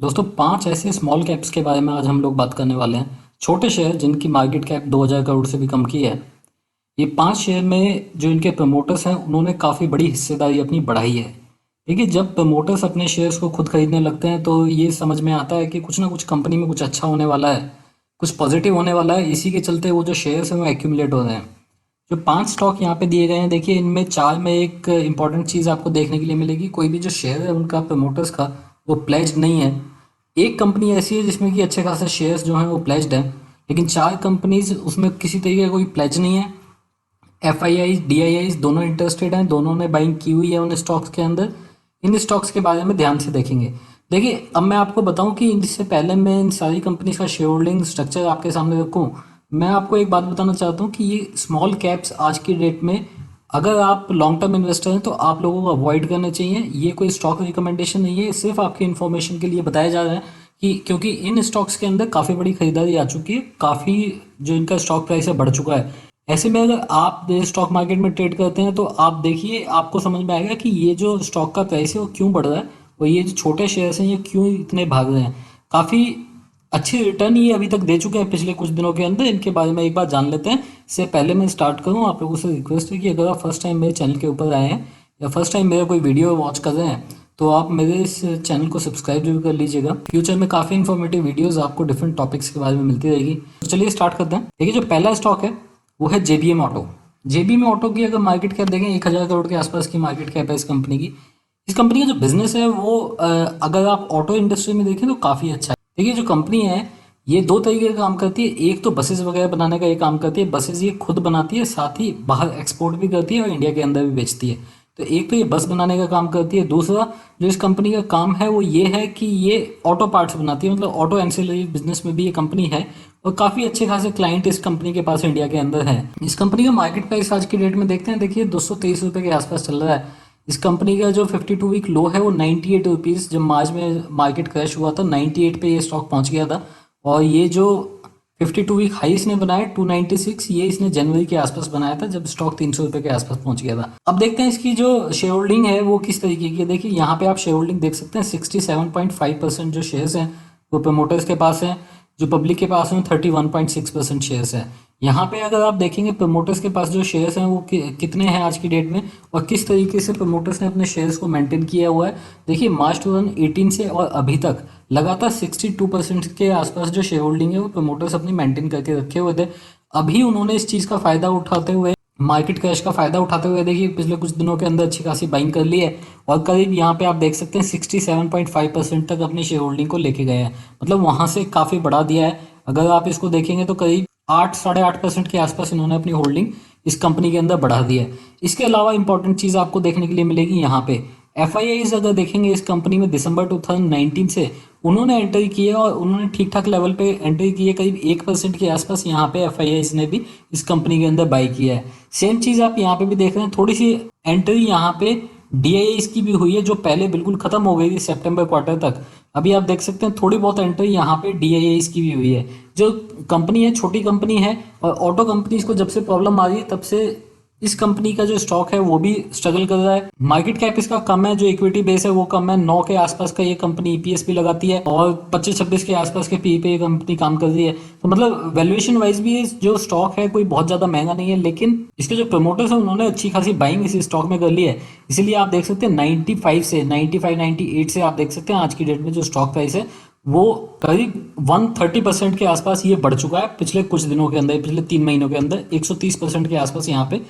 दोस्तों 5 ऐसे small caps के बारे में आज हम लोग बात करने वाले हैं। छोटे शेयर जिनकी मार्केट कैप 2000 करोड़ से भी कम की है। ये 5 शेयर में जो इनके प्रमोटर्स हैं उन्होंने काफ़ी बड़ी हिस्सेदारी अपनी बढ़ाई है। देखिए, जब प्रमोटर्स अपने शेयर्स को खुद खरीदने लगते हैं तो ये समझ में आता है कि कुछ ना कुछ कंपनी में कुछ अच्छा होने वाला है, कुछ पॉजिटिव होने वाला है। इसी के चलते वो जो शेयर्स हैं वो एक्यूमुलेट हो रहे हैं। जो 5 स्टॉक यहाँ पे दिए गए हैं, देखिए इनमें 4 में एक इंपॉर्टेंट चीज़ आपको देखने के लिए मिलेगी। कोई भी जो शेयर है उनका प्रमोटर्स का वो प्लेज्ड नहीं है। एक कंपनी ऐसी है जिसमें कि अच्छे खासे शेयर्स जो हैं वो प्लेज्ड हैं, लेकिन 4 कंपनीज उसमें किसी तरीके का कोई प्लेज नहीं है। F I I D I आई दोनों इंटरेस्टेड हैं, दोनों ने बाइंग की हुई है उन स्टॉक्स के अंदर। इन स्टॉक्स के बारे में ध्यान से देखेंगे। देखिए, अब मैं आपको बताऊं कि इससे पहले मैं इन सारी कंपनीज का शेयर होल्डिंग स्ट्रक्चर आपके सामने रखूं, मैं आपको एक बात बताना चाहता हूं कि ये स्मॉल कैप्स आज की डेट में अगर आप लॉन्ग टर्म इन्वेस्टर हैं तो आप लोगों को अवॉइड करना चाहिए। ये कोई स्टॉक रिकमेंडेशन नहीं है, सिर्फ आपकी इन्फॉर्मेशन के लिए बताया जा रहा है कि क्योंकि इन स्टॉक्स के अंदर काफ़ी बड़ी खरीदारी आ चुकी है, काफ़ी जो इनका स्टॉक प्राइस है बढ़ चुका है। ऐसे में अगर आप स्टॉक मार्केट में ट्रेड करते हैं तो आप देखिए, आपको समझ में आएगा कि ये जो स्टॉक का प्राइस है वो क्यों बढ़ रहा है और ये जो छोटे शेयर्स हैं ये क्यों इतने भाग रहे हैं। काफ़ी अच्छी रिटर्न ये अभी तक दे चुके हैं पिछले कुछ दिनों के अंदर। इनके बारे में एक बार जान लेते हैं। इससे पहले मैं स्टार्ट करूँ, आप लोगों से रिक्वेस्ट है कि अगर आप फर्स्ट टाइम मेरे चैनल के ऊपर आए हैं या फर्स्ट टाइम मेरा कोई वीडियो वॉच कर रहे हैं तो आप मेरे इस चैनल को सब्सक्राइब जरूर कर लीजिएगा। फ्यूचर में काफ़ी इन्फॉर्मेटिव वीडियोस आपको डिफरेंट टॉपिक्स के बारे में मिलती रहेगी। तो चलिए स्टार्ट करते हैं। देखिए, जो पहला स्टॉक है वो है जेबीएम ऑटो। जेबीएम ऑटो की अगर मार्केट कैप देखें 1000 करोड़ के आसपास की मार्केट कैप है इस कंपनी की। इस कंपनी का जो बिजनेस है वो अगर आप ऑटो इंडस्ट्री में देखें तो काफ़ी अच्छा है। देखिए, जो कंपनी है ये दो तरीके का काम करती है। एक तो बसेस वगैरह बनाने का ये काम करती है, बसेस ये खुद बनाती है, साथ ही बाहर एक्सपोर्ट भी करती है और इंडिया के अंदर भी बेचती है। तो एक तो ये बस बनाने का काम करती है, दूसरा जो इस कंपनी का काम है वो ये है कि ये ऑटो पार्ट्स बनाती है, मतलब ऑटो एंसिलरी बिजनेस में भी ये कंपनी है और काफ़ी अच्छे खासे क्लाइंट इस कंपनी के पास इंडिया के अंदर है। इस कंपनी का मार्केट प्राइस आज की डेट में देखते हैं, देखिए 223 रुपये के आसपास चल रहा है। इस कंपनी का जो 52 वीक लो है वो 98 रुपीज़, जब मार्च में मार्केट क्रैश हुआ था 98 पे ये स्टॉक पहुंच गया था। और ये जो 52 वीक हाई इसने बनाया 296, ये इसने जनवरी के आसपास बनाया था जब स्टॉक 300 रुपये के आसपास पहुंच गया था। अब देखते हैं इसकी जो शेयर होल्डिंग है वो किस तरीके की है। देखिए, यहाँ पे आप शेयर होल्डिंग देख सकते हैं, 67.5% जो शेयर्स हैं वो प्रमोटर्स के पास हैं, जो पब्लिक के पास हैं 31.6% शेयर्स हैं। यहाँ पे अगर आप देखेंगे प्रमोटर्स के पास जो शेयर्स हैं वो कितने हैं आज की डेट में और किस तरीके से प्रमोटर्स ने अपने शेयर्स को मेंटेन किया हुआ है। देखिए, मार्च 2018 से और अभी तक लगातार 62% के आसपास जो शेयर होल्डिंग है वो प्रमोटर्स अपनी मेंटेन करके रखे हुए थे। अभी उन्होंने इस चीज़ का फ़ायदा उठाते हुए, मार्केट क्रैश का फ़ायदा उठाते हुए, देखिए पिछले कुछ दिनों के अंदर अच्छी खासी बाइंग कर ली है और करीब यहाँ पे आप देख सकते हैं 67.5% तक अपनी शेयर होल्डिंग को लेके गए हैं, मतलब वहाँ से काफ़ी बढ़ा दिया है। अगर आप इसको देखेंगे तो करीब 8-8.5% के आसपास इन्होंने अपनी होल्डिंग इस कंपनी के अंदर बढ़ा दी है। इसके अलावा इंपॉर्टेंट चीज़ आपको देखने के लिए मिलेगी यहाँ पे एफ आई आईज। अगर देखेंगे इस कंपनी में दिसंबर 2019 से उन्होंने एंट्री की है और उन्होंने ठीक ठाक लेवल पे एंट्री की है, करीब 1% के आसपास यहाँ पे एफ आई आईज ने भी इस कंपनी के अंदर बाई किया है। सेम चीज़ आप यहाँ पे भी देख रहे हैं, थोड़ी सी एंट्री यहाँ पे डी आई आईज की भी हुई है जो पहले बिल्कुल खत्म हो गई थी सितंबर क्वार्टर तक। अभी आप देख सकते हैं थोड़ी बहुत एंट्री यहाँ पे डी आई आईज की भी हुई है। जो कंपनी है छोटी कंपनी है और ऑटो कंपनीज को जब से प्रॉब्लम आ रही है तब से इस कंपनी का जो स्टॉक है वो भी स्ट्रगल कर रहा है। मार्केट कैप इसका कम है, जो इक्विटी बेस है वो कम है, 9 के आसपास का ये कंपनी ईपीएस भी लगाती है और 25-26 के आसपास के पी पे ये कंपनी काम कर रही है। तो मतलब वैल्यूएशन वाइज भी जो स्टॉक है कोई बहुत ज़्यादा महंगा नहीं है, लेकिन इसके जो प्रमोटर्स हैं उन्होंने अच्छी खासी बाइंग इस स्टॉक में कर ली है। इसीलिए आप देख सकते हैं 95 से 98 से आप देख सकते हैं आज की डेट में जो स्टॉक प्राइस है वो करीब 130% के आसपास ये बढ़ चुका है पिछले कुछ दिनों के अंदर। पिछले 3 महीनों के अंदर 130% के आसपास यहाँ पे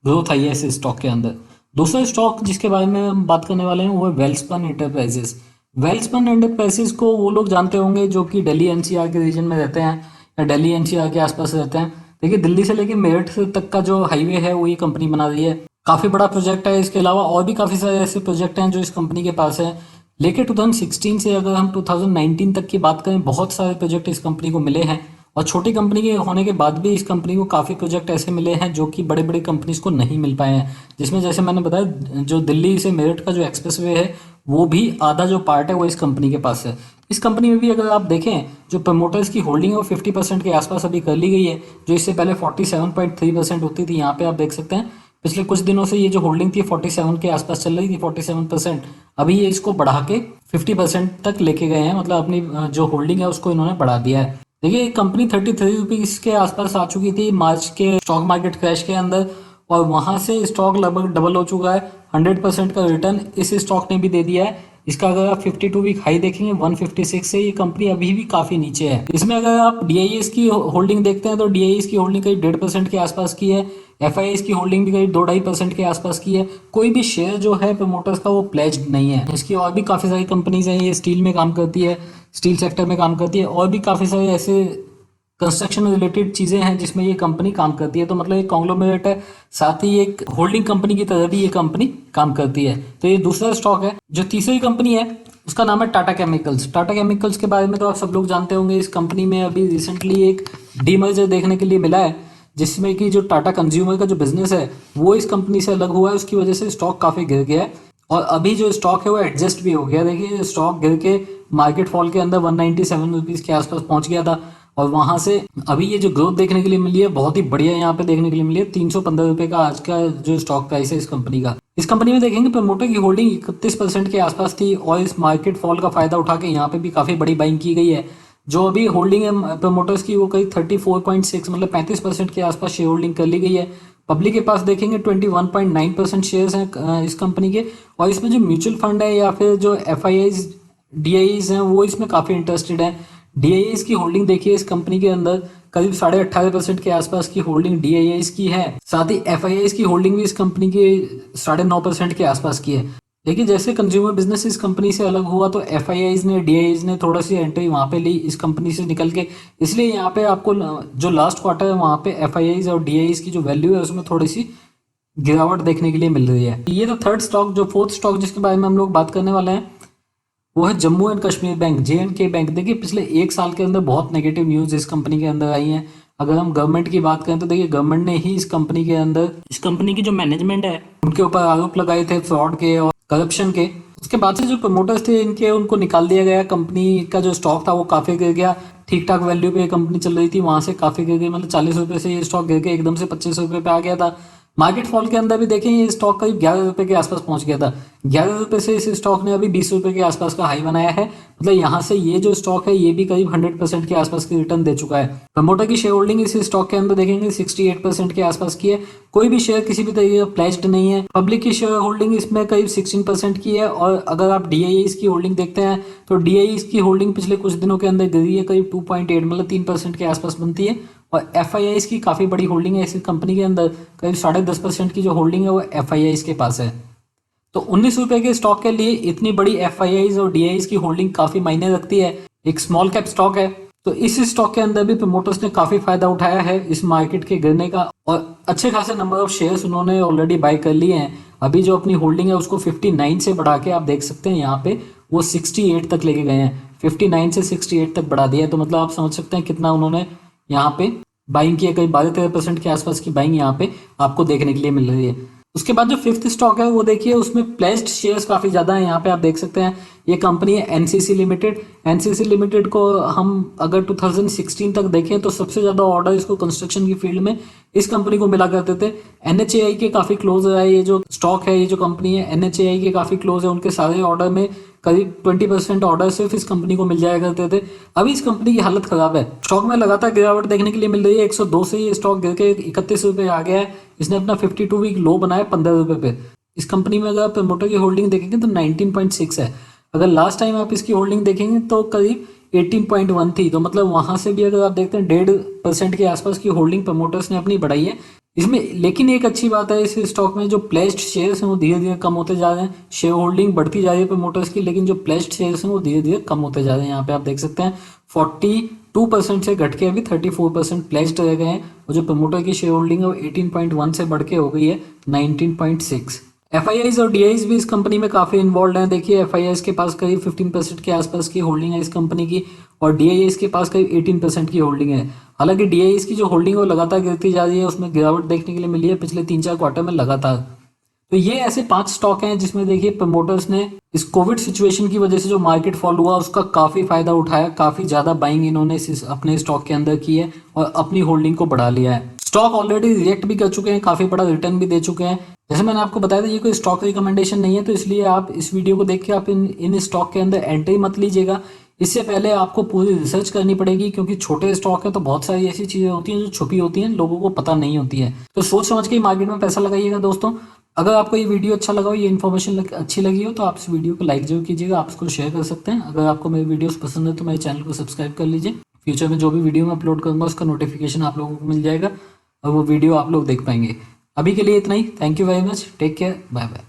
ग्रोथ आई है इस स्टॉक के अंदर। दूसरा स्टॉक जिसके बारे में हम बात करने वाले हैं वो है वेल्सपन एंटरप्राइजेस। वेल्सपन एंटरप्राइजेस को वो लोग जानते होंगे जो कि दिल्ली एनसीआर के रीजन में रहते हैं या दिल्ली एनसीआर के आसपास रहते हैं। देखिए, दिल्ली से लेकर मेरठ तक का जो हाईवे है वो ये कंपनी बना रही है, काफ़ी बड़ा प्रोजेक्ट है। इसके अलावा और भी काफ़ी सारे ऐसे प्रोजेक्ट हैं जो इस कंपनी के पास है। लेके 2016 से अगर हम 2019 तक की बात करें, बहुत सारे प्रोजेक्ट इस कंपनी को मिले हैं और छोटी कंपनी के होने के बाद भी इस कंपनी को काफ़ी प्रोजेक्ट ऐसे मिले हैं जो कि बड़े बड़े कंपनीज को नहीं मिल पाए हैं। जिसमें जैसे मैंने बताया जो दिल्ली से मेरठ का जो एक्सप्रेसवे है वो भी आधा जो पार्ट है वो इस कंपनी के पास है। इस कंपनी में भी अगर आप देखें जो प्रमोटर्स की होल्डिंग है वो 50% के आसपास अभी कर ली गई है, जो इससे पहले 47.3% होती थी। यहाँ पे आप देख सकते हैं पिछले कुछ दिनों से ये जो होल्डिंग थी 47 के आसपास चल रही थी, 47%। अभी ये इसको बढ़ा के 50% तक लेके गए हैं, मतलब अपनी जो होल्डिंग है उसको इन्होंने बढ़ा दिया है। देखिए कंपनी 33 रुपीज़ के आसपास आ चुकी थी मार्च के स्टॉक मार्केट क्रैश के अंदर, और वहां से स्टॉक लगभग डबल हो चुका है। 100% का रिटर्न इस स्टॉक ने भी दे दिया है। इसका अगर आप 52 वीक हाई देखेंगे 156 से, ये कंपनी अभी भी काफ़ी नीचे है। इसमें अगर आप डीआईएस की होल्डिंग देखते हैं तो डीआईएस की होल्डिंग करीब 1.5% के आसपास की है। एफआईएस की होल्डिंग भी करीब 2-2.5% के आसपास की है। कोई भी शेयर जो है प्रमोटर्स का वो प्लेज्ड नहीं है। इसकी और भी काफ़ी सारी कंपनीज हैं, ये स्टील में काम करती है, स्टील सेक्टर में काम करती है, और भी काफ़ी सारे ऐसे कंस्ट्रक्शन रिलेटेड चीज़ें हैं जिसमें ये कंपनी काम करती है। तो मतलब एक कॉन्ग्लोमरेट है, साथ ही एक होल्डिंग कंपनी की तरह भी ये कंपनी काम करती है। तो ये दूसरा स्टॉक है। जो तीसरी कंपनी है उसका नाम है टाटा केमिकल्स। टाटा केमिकल्स के बारे में तो आप सब लोग जानते होंगे। इस कंपनी में अभी रिसेंटली एक डीमर्जर देखने के लिए मिला है, जिसमें कि जो टाटा कंज्यूमर का जो बिजनेस है वो इस कंपनी से अलग हुआ है। उसकी वजह से स्टॉक काफ़ी गिर गया है, और अभी जो स्टॉक है वो एडजस्ट भी हो गया। देखिए स्टॉक गिर के मार्केट फॉल के अंदर 197 रुपीज़ के आसपास पहुंच गया था, और वहां से अभी ये जो ग्रोथ देखने के लिए मिली है बहुत ही बढ़िया यहाँ पे देखने के लिए मिली है। 315 रुपये का आज का जो स्टॉक प्राइस है इस कंपनी का। इस कंपनी में देखेंगे प्रमोटर की होल्डिंग 31% के आसपास थी, और इस मार्केट फॉल का फायदा उठा के यहाँ पे भी काफ़ी बड़ी बाइंग की गई है। जो अभी होल्डिंग है प्रमोटर्स की वो करीब 34.6 मतलब 35% के आसपास शेयर होल्डिंग कर ली गई है। पब्लिक के पास देखेंगे 21.9% शेयर्स हैं इस कंपनी के, और इसमें जो म्यूचुअल फंड है या फिर जो F I eyes D I हैं वो इसमें काफ़ी इंटरेस्टेड हैं। डी आई आईज की होल्डिंग देखिए इस कंपनी के अंदर करीब 18.5% के आसपास की होल्डिंग डी आई आईज की है। साथ ही एफ आई आईज की होल्डिंग भी इस कंपनी की 9.5% के आसपास की है। देखिए जैसे कंज्यूमर बिजनेस इस कंपनी से अलग हुआ तो एफ आई आईज ने डी आई आईज ने थोड़ा सी एंट्री वहाँ पे ली इस कंपनी से निकल के, इसलिए यहाँ पे आपको जो लास्ट क्वार्टर है वहाँ पे एफ आई आईज और डी आई आईज की जो वैल्यू है उसमें थोड़ी सी गिरावट देखने के लिए मिल रही है। ये तो थर्ड स्टॉक। जो फोर्थ स्टॉक जिसके बारे में हम लोग बात करने वाले हैं वो है Jammu and Kashmir bank, J and के बैंक। देखिए पिछले एक साल के अंदर बहुत नेगेटिव न्यूज़ इस कंपनी के अंदर आई हैं। अगर हम गवर्नमेंट की बात करें तो देखिए गवर्नमेंट ने ही इस कंपनी के अंदर, इस कंपनी की जो मैनेजमेंट है उनके ऊपर आरोप लगाए थे फ्रॉड के और करप्शन के। उसके बाद से जो प्रमोटर्स थे इनके उनको निकाल दिया गया। कंपनी का जो स्टॉक था वो काफ़ी गिर गया। ठीक ठाक वैल्यू पे कंपनी चल रही थी, वहां से काफ़ी गिर गई, मतलब 40 रुपये से ये स्टॉक गिर के एकदम से 25 रुपये पे आ गया था। मार्केट फॉल के अंदर भी देखें ये स्टॉक करीब 11 रुपये के आसपास पहुंच गया था। 11 रुपये से इस स्टॉक ने अभी 20 रुपये के आसपास का हाई बनाया है। मतलब यहाँ से ये जो स्टॉक है ये भी करीब 100% के आसपास की रिटर्न दे चुका है। प्रमोटर की शेयर होल्डिंग इस स्टॉक के अंदर देखेंगे 68% के आसपास की है। कोई भी शेयर किसी भी तरीके का प्लेज्ड नहीं है। पब्लिक की शेयर होल्डिंग इसमें करीब 16% की है, और अगर आप डी आई की होल्डिंग देखते हैं तो डी आई की होल्डिंग पिछले कुछ दिनों के अंदर गिरी है, करीब 2.8 मतलब 3% के आसपास बनती है। और एफ आई आईज की काफ़ी बड़ी होल्डिंग है इस कंपनी के अंदर, करीब 10.5% की जो होल्डिंग है वो एफ आई आईज के पास है। तो 19 रुपये के स्टॉक के लिए इतनी बड़ी एफ आई आईज और डी आई की होल्डिंग काफ़ी मायने रखती है। एक स्मॉल कैप स्टॉक है, तो इस स्टॉक के अंदर भी प्रमोटर्स ने काफ़ी फायदा उठाया है इस मार्केट के गिरने का, और अच्छे खासे नंबर ऑफ शेयर्स उन्होंने ऑलरेडी बाय कर लिए हैं। अभी जो अपनी होल्डिंग है उसको 59 से बढ़ा के आप देख सकते हैं यहाँ पे वो 68 तक लेके गए हैं। 59 से 68 तक बढ़ा दिया है, तो मतलब आप समझ सकते हैं कितना उन्होंने यहाँ पे बाइंग की है। करीब 12-13% के आसपास की बाइंग यहाँ पे आपको देखने के लिए मिल रही है। उसके बाद जो फिफ्थ स्टॉक है वो देखिए उसमें प्लेस्ड शेयर्स काफ़ी ज़्यादा हैं। यहाँ पे आप देख सकते हैं ये कंपनी है एनसीसी लिमिटेड। एनसीसी लिमिटेड को हम अगर 2016 तक देखें तो सबसे ज़्यादा ऑर्डर इसको कंस्ट्रक्शन की फील्ड में इस कंपनी को मिला करते थे। एनएचएआई के काफ़ी क्लोज है ये जो स्टॉक है, ये जो कंपनी है एनएचएआई के काफ़ी क्लोज है। उनके सारे ऑर्डर में करीब 20% ऑर्डर सिर्फ इस कंपनी को मिल जाया करते थे। अभी इस कंपनी की हालत खराब है, स्टॉक में लगातार गिरावट देखने के लिए मिल रही है। 102 से ये स्टॉक गिर के 31 रुपये आ गया है। इसने अपना 52 वीक लो बनाया 15 रुपये पे। इस कंपनी में अगर आप प्रमोटर की होल्डिंग देखेंगे तो 19.6 है। अगर लास्ट टाइम आप इसकी होल्डिंग देखेंगे तो करीब 18.1 थी। तो मतलब वहां से भी अगर आप देखते हैं 1.5% के आसपास की होल्डिंग प्रमोटर्स ने अपनी बढ़ाई है इसमें। लेकिन एक अच्छी बात है इस स्टॉक में जो प्लेस्ड शेयर्स हैं वो धीरे धीरे कम होते जा रहे हैं। शेयर होल्डिंग बढ़ती जा रही है प्रमोटर्स की, लेकिन जो प्लेस्ड शेयर्स हैं वो धीरे धीरे कम होते जा रहे हैं। यहाँ पे आप देख सकते हैं 42% से घट के अभी 34% प्लेस्ड रह गए हैं, और जो प्रमोटर की शेयर होल्डिंग है वो 18.1 से बढ़ के हो गई है 19.6। एफ आई आईज और डी आईज भी इस कंपनी में काफ़ी इन्वॉल्व हैं। देखिए एफ आई आईज के पास करीब 15% के आसपास की होल्डिंग है इस कंपनी की, और डी आई आईज के पास करीब 18% की होल्डिंग है। हालांकि डी आई आईज की जो होल्डिंग है वो लगातार गिरती जा रही है, उसमें गिरावट देखने के लिए मिली है पिछले 3-4 क्वार्टर में लगातार। तो ये ऐसे 5 स्टॉक हैं जिसमें देखिए प्रमोटर्स ने इस कोविड सिचुएशन की वजह से जो मार्केट फॉल हुआ उसका काफ़ी फायदा उठाया। काफ़ी ज़्यादा बाइंग इन्होंने अपने स्टॉक के अंदर की है और अपनी होल्डिंग को बढ़ा लिया है। स्टॉक ऑलरेडी रिएक्ट भी कर चुके हैं, काफ़ी बड़ा रिटर्न भी दे चुके हैं। जैसे मैंने आपको बताया था ये कोई स्टॉक रिकमेंडेशन नहीं है, तो इसलिए आप इस वीडियो को देख के आप इन स्टॉक के अंदर एंट्री मत लीजिएगा। इससे पहले आपको पूरी रिसर्च करनी पड़ेगी, क्योंकि छोटे स्टॉक है तो बहुत सारी ऐसी चीज़ें होती हैं जो छुपी होती हैं, लोगों को पता नहीं होती है। तो सोच समझ के ही मार्केट में पैसा लगाइएगा दोस्तों। अगर आपको ये वीडियो अच्छा लगा हो, ये इन्फॉर्मेशन अच्छी लगी हो, तो आप इस वीडियो को लाइक जरूर कीजिएगा, आप इसको शेयर कर सकते हैं। अगर आपको मेरी वीडियोस पसंद है तो मेरे चैनल को सब्सक्राइब कर लीजिए। फ्यूचर में जो भी वीडियो मैं अपलोड करूँगा उसका नोटिफिकेशन आप लोगों को मिल जाएगा और वो वीडियो आप लोग देख पाएंगे। अभी के लिए इतना ही। Thank you very much. Take care. Bye bye.